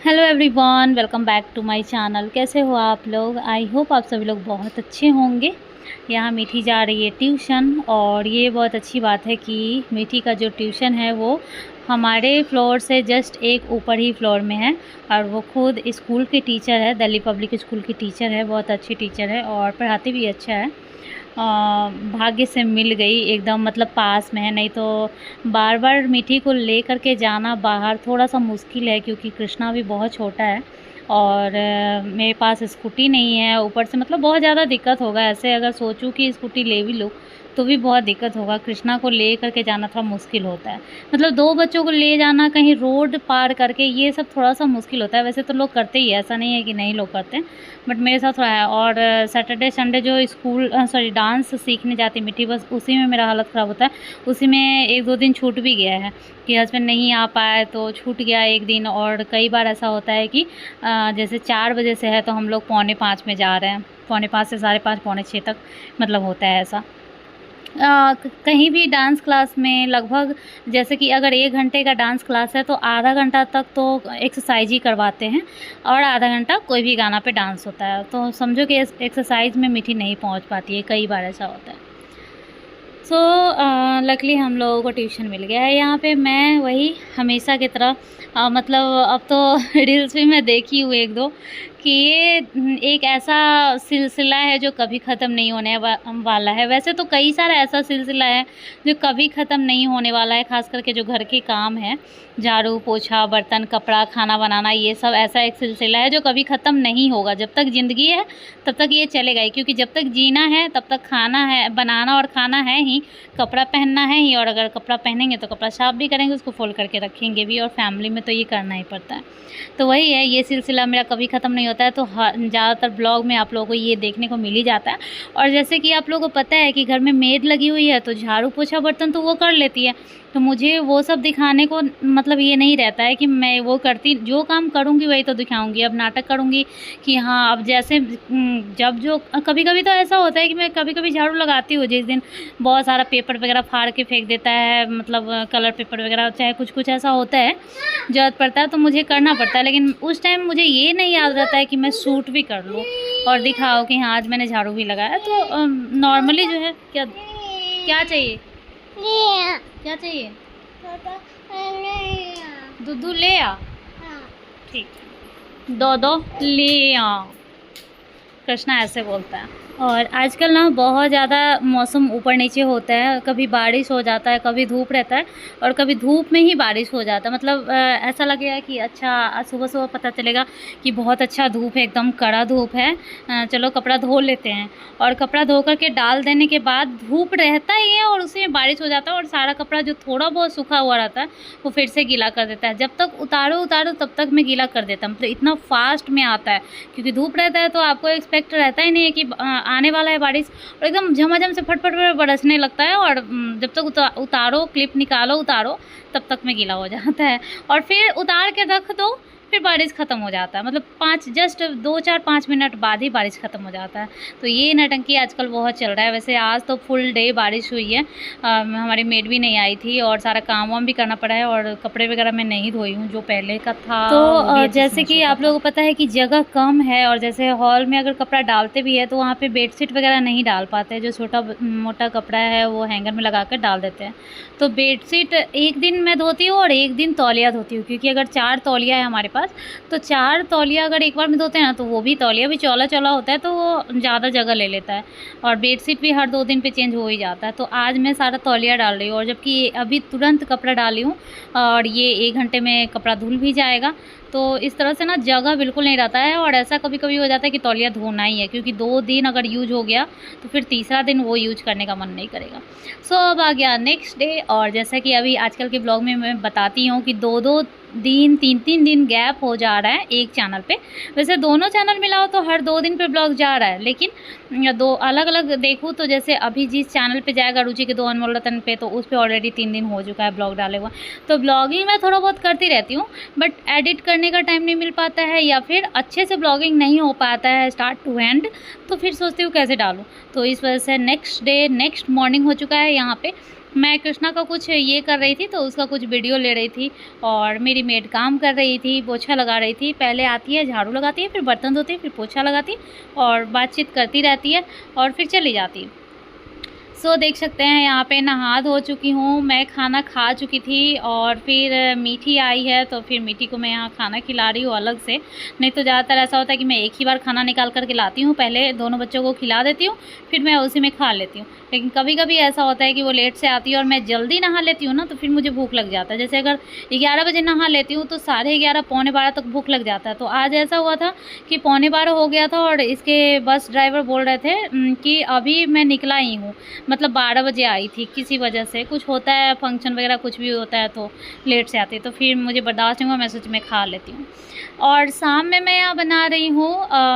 Hello everyone, welcome back to my channel. कैसे हो आप लोग? आई होप आप सभी लोग बहुत अच्छे होंगे। यहाँ मीठी जा रही है ट्यूशन और ये बहुत अच्छी बात है कि मीठी का जो ट्यूशन है वो हमारे फ्लोर से जस्ट एक ऊपर ही फ्लोर में है और वो खुद स्कूल की टीचर है, दिल्ली पब्लिक स्कूल की टीचर है। बहुत अच्छी टीचर है और पढ़ाती भी अच्छा है। भाग्य से मिल गई एकदम, मतलब पास में है, नहीं तो बार बार मीठी को ले करके जाना बाहर थोड़ा सा मुश्किल है क्योंकि कृष्णा भी बहुत छोटा है और मेरे पास स्कूटी नहीं है। ऊपर से मतलब बहुत ज़्यादा दिक्कत होगा। ऐसे अगर सोचूं कि स्कूटी ले भी लूँ तो भी बहुत दिक्कत होगा। कृष्णा को ले करके जाना थोड़ा मुश्किल होता है, मतलब दो बच्चों को ले जाना कहीं रोड पार करके, ये सब थोड़ा सा मुश्किल होता है। वैसे तो लोग करते ही है, ऐसा नहीं है कि नहीं लोग करते हैं, बट मेरे साथ थोड़ा है। और सैटरडे संडे जो स्कूल डांस सीखने जाती मीठी, बस उसी में मेरा हालत ख़राब होता है। उसी में एक दो दिन छूट भी गया है कि हस्बैंड नहीं आ पाए तो छूट गया एक दिन। और कई बार ऐसा होता है कि जैसे 4 बजे से है तो हम लोग 4:45 में जा रहे हैं, 4:45 से 5:30 5:45 तक मतलब होता है ऐसा। कहीं भी डांस क्लास में लगभग, जैसे कि अगर 1 घंटे का डांस क्लास है तो आधा घंटा तक तो एक्सरसाइज ही करवाते हैं और आधा घंटा कोई भी गाना पे डांस होता है। तो समझो कि एक्सरसाइज में मीठी नहीं पहुंच पाती है, कई बार ऐसा होता है। सो लकली हम लोगों को ट्यूशन मिल गया है यहाँ पे। मैं वही हमेशा की तरह मतलब अब तो रील्स भी मैं देखी हूँ एक दो कि ये एक ऐसा सिलसिला है जो कभी ख़त्म नहीं होने वाला है। वैसे तो कई सारा ऐसा सिलसिला है जो कभी ख़त्म नहीं होने वाला है, ख़ास करके जो घर के काम है, झाड़ू पोछा बर्तन कपड़ा खाना बनाना, ये सब ऐसा एक सिलसिला है जो कभी ख़त्म नहीं होगा। जब तक ज़िंदगी है तब तक ये चलेगा ही, क्योंकि जब तक जीना है तब तक खाना है, बनाना और खाना है ही, कपड़ा पहनना है ही। और अगर कपड़ा पहनेंगे तो कपड़ा साफ भी करेंगे, उसको फोल्ड करके रखेंगे भी, और फैमिली में तो ये करना ही पड़ता है। तो वही है, ये सिलसिला मेरा कभी ख़त्म नहीं होता है। तो ज़्यादातर ब्लॉग में आप लोगों को ये देखने को मिल ही जाता है। और जैसे कि आप लोगों को पता है कि घर में मेड लगी हुई है तो झाड़ू पोछा बर्तन तो वो कर लेती है, तो मुझे वो सब दिखाने को मतलब ये नहीं रहता है कि मैं वो करती, जो काम करूँगी वही तो दिखाऊँगी। अब नाटक करूँगी कि हाँ, अब जैसे जब जो कभी कभी तो ऐसा होता है कि मैं कभी कभी झाड़ू लगाती हूँ जिस दिन बहुत सारा पेपर वगैरह फाड़ के फेंक देता है, मतलब कलर पेपर वगैरह, चाहे कुछ कुछ ऐसा होता है ज़रूरत पड़ता है तो मुझे करना पड़ता है। लेकिन उस टाइम मुझे ये नहीं याद रहता है कि मैं शूट भी कर लूँ और दिखाओ कि हाँ आज मैंने झाड़ू भी लगाया। तो नॉर्मली जो है, क्या क्या चाहिए, क्या चाहिए? दूध ले आ, ठीक, दो ले आ। कृष्णा ऐसे बोलता है। और आजकल ना बहुत ज़्यादा मौसम ऊपर नीचे होता है, कभी बारिश हो जाता है, कभी धूप रहता है और कभी धूप में ही बारिश हो जाता है। मतलब ऐसा लगेगा कि अच्छा सुबह सुबह पता चलेगा कि बहुत अच्छा धूप है, एकदम कड़ा धूप है, चलो कपड़ा धो लेते हैं। और कपड़ा धो करके डाल देने के बाद धूप रहता ही है और उसी में बारिश हो जाता है और सारा कपड़ा जो थोड़ा बहुत सूखा हुआ रहता है वो फिर से गीला कर देता है। जब तक उतारो तब तक मैं गीला कर देता हूँ। मतलब इतना फास्ट में आता है क्योंकि धूप रहता है तो आपको एक्सपेक्ट रहता ही नहीं है कि आने वाला है बारिश, और एकदम झमाझम से फटफट बरसने लगता है। और जब तक उतारो, क्लिप निकालो उतारो, तब तक में गीला हो जाता है और फिर उतार के रख दो, फिर बारिश ख़त्म हो जाता है। मतलब जस्ट 2-4-5 मिनट बाद ही बारिश ख़त्म हो जाता है। तो ये नौटंकी आजकल बहुत चल रहा है। वैसे आज तो फुल डे बारिश हुई है, हमारी मेड भी नहीं आई थी और सारा काम वाम भी करना पड़ा है और कपड़े वगैरह मैं नहीं धोई हूँ जो पहले का था। तो जैसे कि आप लोगों को पता है कि जगह कम है और जैसे हॉल में अगर कपड़ा डालते भी है तो वहाँ पर बेडशीट वगैरह नहीं डाल पाते, जो छोटा मोटा कपड़ा है वो हैंगर में लगा कर डाल देते हैं। तो बेडशीट एक दिन मैं धोती हूँ और एक दिन तौलिया धोती हूँ, क्योंकि अगर 4 तौलिया है हमारे पास तो 4 तौलिया अगर एक बार में धोते हैं ना तो वो भी तौलिया भी चौला चौला होता है तो वो ज़्यादा जगह ले लेता है। और बेडशीट भी हर 2 दिन पे चेंज हो ही जाता है। तो आज मैं सारा तौलिया डाल रही हूँ और जबकि अभी तुरंत कपड़ा डाली हूँ और ये 1 घंटे में कपड़ा धुल भी जाएगा। तो इस तरह से ना जगह बिल्कुल नहीं रहता है और ऐसा कभी कभी हो जाता है कि तौलिया धोना ही है, क्योंकि 2 दिन अगर यूज हो गया तो फिर तीसरा दिन वो यूज करने का मन नहीं करेगा। सो अब आ गया नेक्स्ट डे। और जैसा कि अभी आजकल के ब्लॉग में मैं बताती हूँ कि 2-2 दिन 3-3 दिन गैप हो जा रहा है एक चैनल पे। वैसे दोनों चैनल मिलाओ तो हर 2 दिन पे ब्लॉग जा रहा है, लेकिन 2 अलग अलग देखूँ तो जैसे अभी जिस चैनल पे जाएगा रुचि के 2 अनमोल रतन पे, तो उस पर ऑलरेडी 3 दिन हो चुका है ब्लॉग डाले हुआ। तो ब्लॉगिंग मैं थोड़ा बहुत करती रहती हूँ बट एडिट करने का टाइम नहीं मिल पाता है या फिर अच्छे से ब्लॉगिंग नहीं हो पाता है स्टार्ट टू एंड, तो फिर सोचती हूँ कैसे डालूँ। तो इस वजह से नेक्स्ट डे नेक्स्ट मॉर्निंग हो चुका है यहाँ पे मैं कृष्णा का कुछ ये कर रही थी तो उसका कुछ वीडियो ले रही थी, और मेरी मेड काम कर रही थी, पोछा लगा रही थी। पहले आती है, झाड़ू लगाती है, फिर बर्तन धोती है, फिर पोछा लगाती है और बातचीत करती रहती है और फिर चली जाती है। सो देख सकते हैं यहाँ पे नहा धो चुकी हूँ, मैं खाना खा चुकी थी और फिर मीठी आई है तो फिर मीठी को मैं यहाँ खाना खिला रही हूँ अलग से। नहीं तो ज़्यादातर ऐसा होता है कि मैं एक ही बार खाना निकाल कर के लाती हूँ, पहले दोनों बच्चों को खिला देती हूँ, फिर मैं उसी में खा लेती हूँ। लेकिन कभी कभी ऐसा होता है कि वो लेट से आती है और मैं जल्दी नहा लेती हूँ ना, तो फिर मुझे भूख लग जाता है। जैसे अगर 11 बजे नहा लेती हूँ तो 11:30 पौने 12 तक भूख लग जाता है। तो आज ऐसा हुआ था कि पौने 12 हो गया था और इसके बस ड्राइवर बोल रहे थे कि अभी मैं निकला ही हूँ, मतलब 12 बजे आई थी। किसी वजह से कुछ होता है, फंक्शन वगैरह कुछ भी होता है तो लेट से आती है, तो फिर मुझे बर्दाश्त नहीं हुआ, मैं सोची मैं खा लेती हूँ। और शाम में मैं यहाँ बना रही हूँ,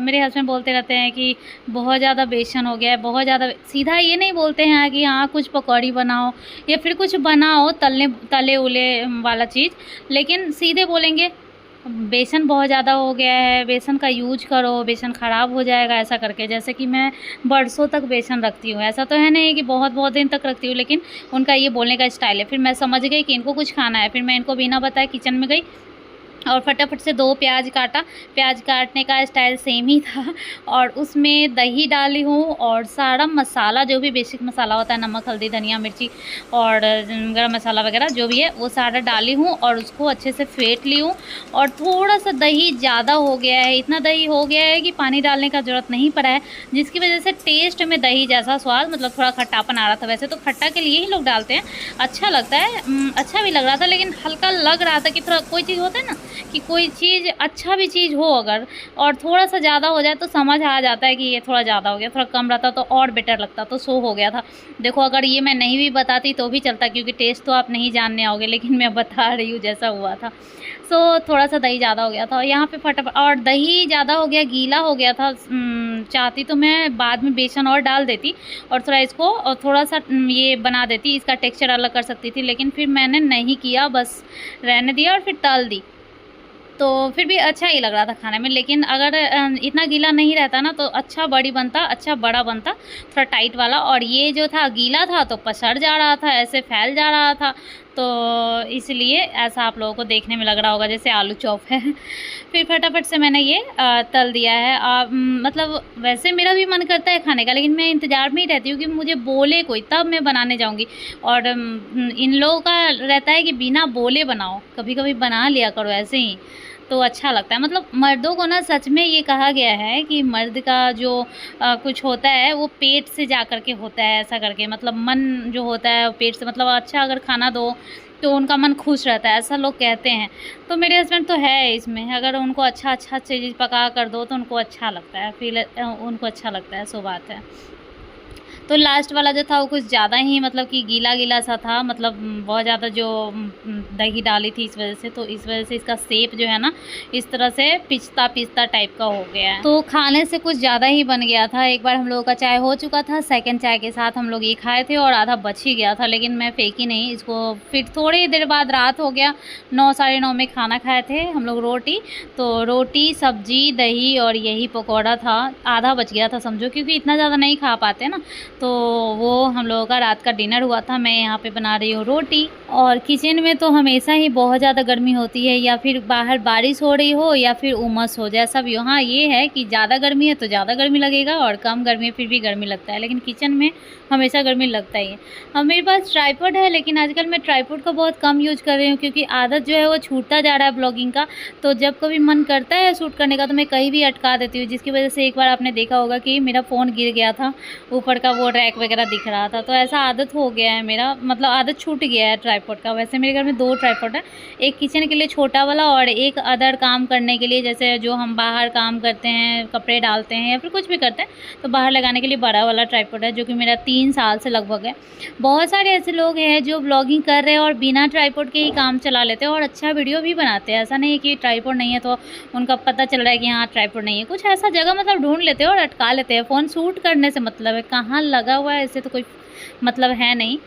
मेरे हस्बैंड बोलते रहते हैं कि बहुत ज़्यादा बेसन हो गया है, बहुत ज़्यादा। सीधा ये नहीं बोलते हैं कि हाँ कुछ पकौड़ी बनाओ या फिर कुछ बनाओ तले उले वाला चीज़, लेकिन सीधे बोलेंगे बेसन बहुत ज़्यादा हो गया है, बेसन का यूज करो, बेसन ख़राब हो जाएगा, ऐसा करके। जैसे कि मैं बरसों तक बेसन रखती हूँ, ऐसा तो है नहीं कि बहुत बहुत दिन तक रखती हूँ, लेकिन उनका ये बोलने का स्टाइल है। फिर मैं समझ गई कि इनको कुछ खाना है, फिर मैं इनको बिना बताए किचन में गई और फटाफट से 2 प्याज काटा। प्याज काटने का स्टाइल सेम ही था और उसमें दही डाली हूँ और सारा मसाला जो भी बेसिक मसाला होता है, नमक, हल्दी, धनिया, मिर्ची और गरम मसाला वगैरह जो भी है वो सारा डाली हूँ और उसको अच्छे से फेंट ली हूँ। और थोड़ा सा दही ज़्यादा हो गया है, इतना दही हो गया है कि पानी डालने का ज़रूरत नहीं पड़ा है, जिसकी वजह से टेस्ट में दही जैसा स्वाद, मतलब थोड़ा खट्टापन आ रहा था। वैसे तो खट्टा के लिए ही लोग डालते हैं, अच्छा लगता है, अच्छा भी लग रहा था, लेकिन हल्का लग रहा था कि थोड़ा कोई चीज़ होता है ना कि कोई चीज़ अच्छा भी चीज़ हो अगर और थोड़ा सा ज़्यादा हो जाए तो समझ आ जाता है कि ये थोड़ा ज़्यादा हो गया। थोड़ा कम रहता तो और बेटर लगता, तो सो हो गया था। देखो अगर ये मैं नहीं भी बताती तो भी चलता, क्योंकि टेस्ट तो आप नहीं जानने आओगे, लेकिन मैं बता रही हूँ जैसा हुआ था। सो थोड़ा सा दही ज़्यादा हो गया था यहाँ पे फटाफट, और दही ज़्यादा हो गया, गीला हो गया था। चाहती तो मैं बाद में बेसन और डाल देती और थोड़ा इसको और थोड़ा सा ये बना देती, इसका टेक्सचर अलग कर सकती थी, लेकिन फिर मैंने नहीं किया, बस रहने दिया और फिर तल दी। तो फिर भी अच्छा ही लग रहा था खाने में। लेकिन अगर इतना गीला नहीं रहता ना तो अच्छा बड़ी बनता, अच्छा बड़ा बनता, थोड़ा टाइट वाला। और ये जो था गीला था तो पसर जा रहा था, ऐसे फैल जा रहा था, तो इसलिए ऐसा आप लोगों को देखने में लग रहा होगा जैसे आलू चॉप है। फिर फटाफट से मैंने ये तल दिया है। मतलब वैसे मेरा भी मन करता है खाने का, लेकिन मैं इंतज़ार में ही रहती हूँ कि मुझे बोले कोई, तब मैं बनाने जाऊँगी। और इन लोगों का रहता है कि बिना बोले बनाओ, कभी कभी बना लिया करो ऐसे ही, तो अच्छा लगता है। मतलब मर्दों को ना सच में ये कहा गया है कि मर्द का जो कुछ होता है वो पेट से जा कर के होता है, ऐसा करके। मतलब मन जो होता है वो पेट से, मतलब अच्छा अगर खाना दो तो उनका मन खुश रहता है, ऐसा लोग कहते हैं। तो मेरे हस्बैंड तो है इसमें, अगर उनको अच्छा चीज़ पका कर दो तो उनको अच्छा लगता है, फिर उनको अच्छा लगता है, सो बात है। तो लास्ट वाला जो था वो कुछ ज़्यादा ही मतलब कि गीला गीला सा था, मतलब बहुत ज़्यादा जो दही डाली थी इस वजह से, तो इस वजह से इसका शेप जो है ना इस तरह से पिस्ता टाइप का हो गया है। तो खाने से कुछ ज़्यादा ही बन गया था। एक बार हम लोगों का चाय हो चुका था, सेकंड चाय के साथ हम लोग ये खाए थे और आधा बच ही गया था, लेकिन मैं फेंकी नहीं इसको। फिर थोड़ी देर बाद रात हो गया, 9 साढ़े 9 में खाना खाए थे हम लोग रोटी, तो रोटी सब्जी दही और यही पकौड़ा था, आधा बच गया था समझो, क्योंकि इतना ज़्यादा नहीं खा पाते ना। तो वो हम लोगों का रात का डिनर हुआ था। मैं यहाँ पे बना रही हूँ रोटी, और किचन में तो हमेशा ही बहुत ज़्यादा गर्मी होती है, या फिर बाहर बारिश हो रही हो या फिर उमस हो, जैसा भी हो। हाँ ये है कि ज़्यादा गर्मी है तो ज़्यादा गर्मी लगेगा और कम गर्मी है फिर भी गर्मी लगता है, लेकिन किचन में हमेशा गर्मी लगता ही है। और मेरे पास ट्राइपॉड है, लेकिन आजकल मैं ट्राइपॉड का बहुत कम यूज कर रही हूँ, क्योंकि आदत जो है वो छूटता जा रहा है ब्लॉगिंग का। तो जब कभी मन करता है शूट करने का तो मैं कहीं भी अटका देती हूँ, जिसकी वजह से एक बार आपने देखा होगा कि मेरा फ़ोन गिर गया था, ऊपर का वो रैक वगैरह दिख रहा था। तो ऐसा आदत हो गया है मेरा, मतलब आदत छूट गया है ट्राइपॉड का। वैसे मेरे घर में 2 ट्राइपॉड है, एक किचन के लिए छोटा वाला और एक अदर काम करने के लिए, जैसे जो हम बाहर काम करते हैं, कपड़े डालते हैं या फिर कुछ भी करते हैं तो बाहर लगाने के लिए बड़ा वाला ट्राइपॉड है, जो कि मेरा 3 साल से लगभग है। बहुत सारे ऐसे लोग हैं जो ब्लॉगिंग कर रहे हैं और बिना ट्राइपॉड के ही काम चला लेते हैं और अच्छा वीडियो भी बनाते हैं। ऐसा नहीं है कि ट्राइपॉड नहीं है तो उनका पता चल रहा है कि हाँ ट्राइपॉड नहीं है, कुछ ऐसा जगह मतलब ढूंढ लेते हैं और अटका लेते हैं। फ़ोन शूट करने से मतलब है, कहाँ लगा हुआ है इससे तो कोई मतलब है नहीं।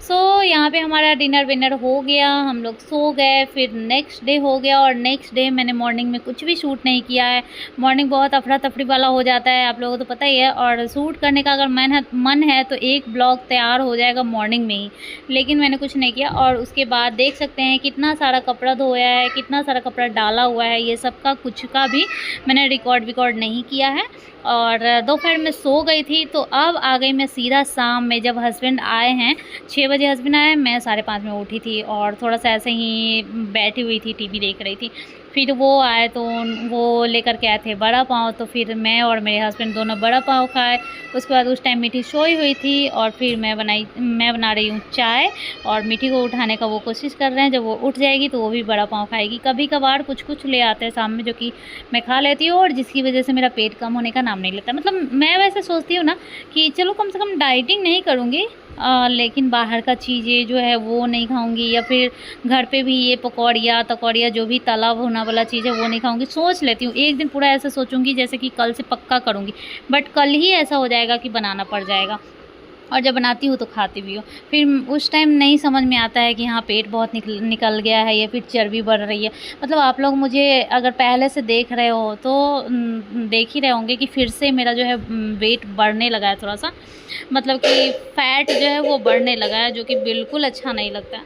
सो यहाँ पे हमारा डिनर विनर हो गया, हम लोग सो गए। फिर नेक्स्ट डे हो गया और नेक्स्ट डे मैंने मॉर्निंग में कुछ भी शूट नहीं किया है। मॉर्निंग बहुत अफरा तफरी वाला हो जाता है, आप लोगों को तो पता ही है। और शूट करने का अगर मन है तो एक ब्लॉग तैयार हो जाएगा मॉर्निंग में ही, लेकिन मैंने कुछ नहीं किया। और उसके बाद देख सकते हैं कितना सारा कपड़ा धोया है, कितना सारा कपड़ा डाला हुआ है, ये सब का कुछ का भी मैंने रिकॉर्ड नहीं किया है। और दोपहर में सो गई थी, तो अब आ गई मैं सीधा शाम में, जब हस्बैंड आए हैं। 6 बजे हस्बैंड आए, मैं 5:30 में उठी थी और थोड़ा सा ऐसे ही बैठी हुई थी, टीवी देख रही थी। फिर वो आए तो वो लेकर के आए थे बड़ा पाव, तो फिर मैं और मेरे हस्बैंड दोनों बड़ा पाव खाए। उसके बाद उस टाइम मीठी सोई हुई थी और फिर मैं बना रही हूँ चाय, और मीठी को उठाने का वो कोशिश कर रहे हैं। जब वो उठ जाएगी तो वो भी बड़ा पाव खाएगी। कभी कभार कुछ ले आते हैं शाम में, जो कि मैं खा लेती हूँ, और जिसकी वजह से मेरा पेट कम होने का नाम नहीं लेता। मतलब मैं वैसे सोचती हूँ ना कि चलो कम से कम डाइटिंग नहीं करूँगी, लेकिन बाहर का चीज़ें जो है वो नहीं खाऊंगी, या फिर घर पे भी ये पकौड़िया जो भी तला भुना वाला चीज़ है वो नहीं खाऊंगी। सोच लेती हूँ एक दिन पूरा ऐसा सोचूंगी जैसे कि कल से पक्का करूँगी, बट कल ही ऐसा हो जाएगा कि बनाना पड़ जाएगा। और जब बनाती हूँ तो खाती भी हूँ। फिर उस टाइम नहीं समझ में आता है कि हाँ पेट बहुत निकल गया है या फिर चर्बी बढ़ रही है। मतलब आप लोग मुझे अगर पहले से देख रहे हो तो देख ही रहे होंगे कि फिर से मेरा जो है वेट बढ़ने लगा है थोड़ा सा। मतलब कि फ़ैट जो है वो बढ़ने लगा है, जो कि बिल्कुल अच्छा नहीं लगता है।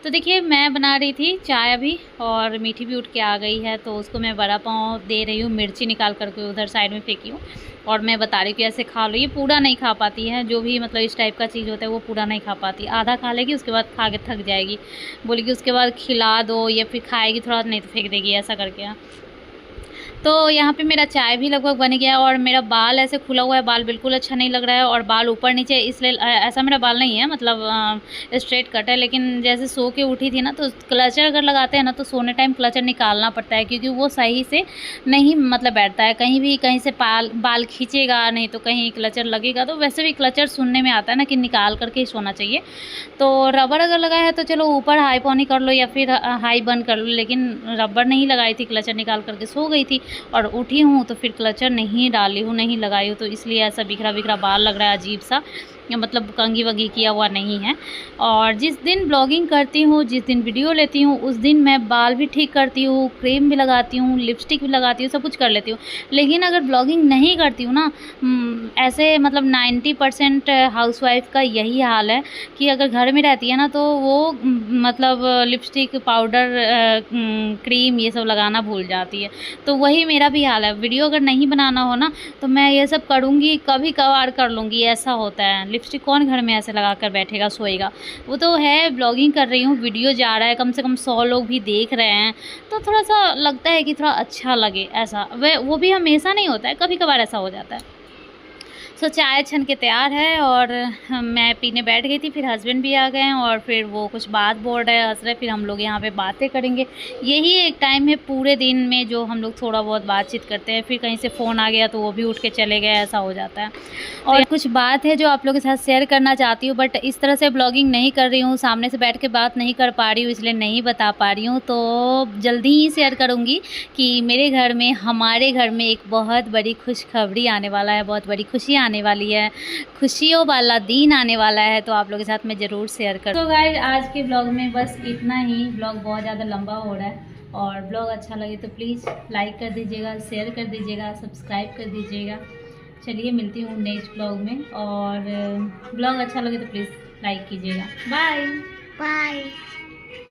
तो देखिए मैं बना रही थी चाय अभी, और मीठी भी उठ के आ गई है, तो उसको मैं बड़ा पाव दे रही हूँ। मिर्ची निकाल करके उधर साइड में फेंकी हूँ, और मैं बता रही हूँ कि ऐसे खा लो। ये पूरा नहीं खा पाती है, जो भी मतलब इस टाइप का चीज़ होता है वो पूरा नहीं खा पाती। आधा खा लेगी, उसके बाद खा के थक जाएगी, बोलेगी उसके बाद खिला दो, या फिर खाएगी थोड़ा नहीं तो फेंक देगी, ऐसा करके। तो यहाँ पे मेरा चाय भी लगभग बन गया, और मेरा बाल ऐसे खुला हुआ है, बाल बिल्कुल अच्छा नहीं लग रहा है, और बाल ऊपर नीचे इसलिए ऐसा मेरा बाल नहीं है, मतलब स्ट्रेट कट है। लेकिन जैसे सो के उठी थी ना, तो क्लचर अगर लगाते हैं ना तो सोने टाइम क्लचर निकालना पड़ता है, क्योंकि वो सही से नहीं मतलब बैठता है। कहीं से बाल खींचेगा नहीं तो कहीं क्लचर लगेगा। तो वैसे भी क्लचर सुनने में आता है ना कि निकाल करके ही सोना चाहिए। तो रबर अगर लगाया है तो चलो ऊपर हाई पॉनी कर लो या फिर हाई बंद कर लो, लेकिन रबर नहीं लगाई थी, क्लचर निकाल करके सो गई थी। और उठी हूँ तो फिर क्लचर नहीं डाली हूँ, नहीं लगाई हूँ, तो इसलिए ऐसा बिखरा बिखरा बाल लग रहा है, अजीब सा, मतलब कंघी वंगी किया हुआ नहीं है। और जिस दिन ब्लॉगिंग करती हूँ, जिस दिन वीडियो लेती हूँ, उस दिन मैं बाल भी ठीक करती हूँ, क्रीम भी लगाती हूँ, लिपस्टिक भी लगाती हूँ, सब कुछ कर लेती हूँ। लेकिन अगर ब्लॉगिंग नहीं करती हूँ ना, ऐसे मतलब 90% हाउसवाइफ का यही हाल है कि अगर घर में रहती है ना तो वो मतलब लिपस्टिक, पाउडर, क्रीम ये सब लगाना भूल जाती है। तो वही मेरा भी हाल है। वीडियो अगर नहीं बनाना हो ना तो मैं ये सब करूँगी, कभी कभार कर लूँगी, ऐसा होता है। लिपस्टिक कौन घर में ऐसे लगा कर बैठेगा, सोएगा। वो तो है ब्लॉगिंग कर रही हूँ, वीडियो जा रहा है, कम से कम 100 लोग भी देख रहे हैं, तो थोड़ा सा लगता है कि थोड़ा अच्छा लगे, ऐसा। वो भी हमेशा नहीं होता है, कभी कभार ऐसा हो जाता है। सो चाय छन के तैयार है, और मैं पीने बैठ गई थी। फिर हस्बैंड भी आ गए हैं, और फिर वो कुछ बात बोल रहे, हंस रहे। फिर हम लोग यहाँ पे बातें करेंगे। यही एक टाइम है पूरे दिन में जो हम लोग थोड़ा बहुत बातचीत करते हैं। फिर कहीं से फ़ोन आ गया तो वो भी उठ के चले गए, ऐसा हो जाता है। और कुछ बात है जो आप लोगों के साथ शेयर करना चाहती हूँ, बट इस तरह से ब्लॉगिंग नहीं कर रही हूँ, सामने से बैठ के बात नहीं कर पा रही हूँ, इसलिए नहीं बता पा रही हूँ। तो जल्दी ही शेयर करूँगी कि मेरे घर में, हमारे घर में एक बहुत बड़ी खुशखबरी आने वाला है, बहुत बड़ी खुशी आने वाली है, खुशियों वाला दिन आने वाला है। तो आप लोगों के साथ मैं ज़रूर शेयर करूँ। तो गाइस आज के ब्लॉग में बस इतना ही। ब्लॉग बहुत ज़्यादा लंबा हो रहा है, और ब्लॉग अच्छा लगे तो प्लीज़ लाइक कर दीजिएगा, शेयर कर दीजिएगा, सब्सक्राइब कर दीजिएगा। चलिए मिलती हूँ नेक्स्ट ब्लॉग में, और ब्लॉग अच्छा लगे तो प्लीज़ लाइक कीजिएगा। Bye bye.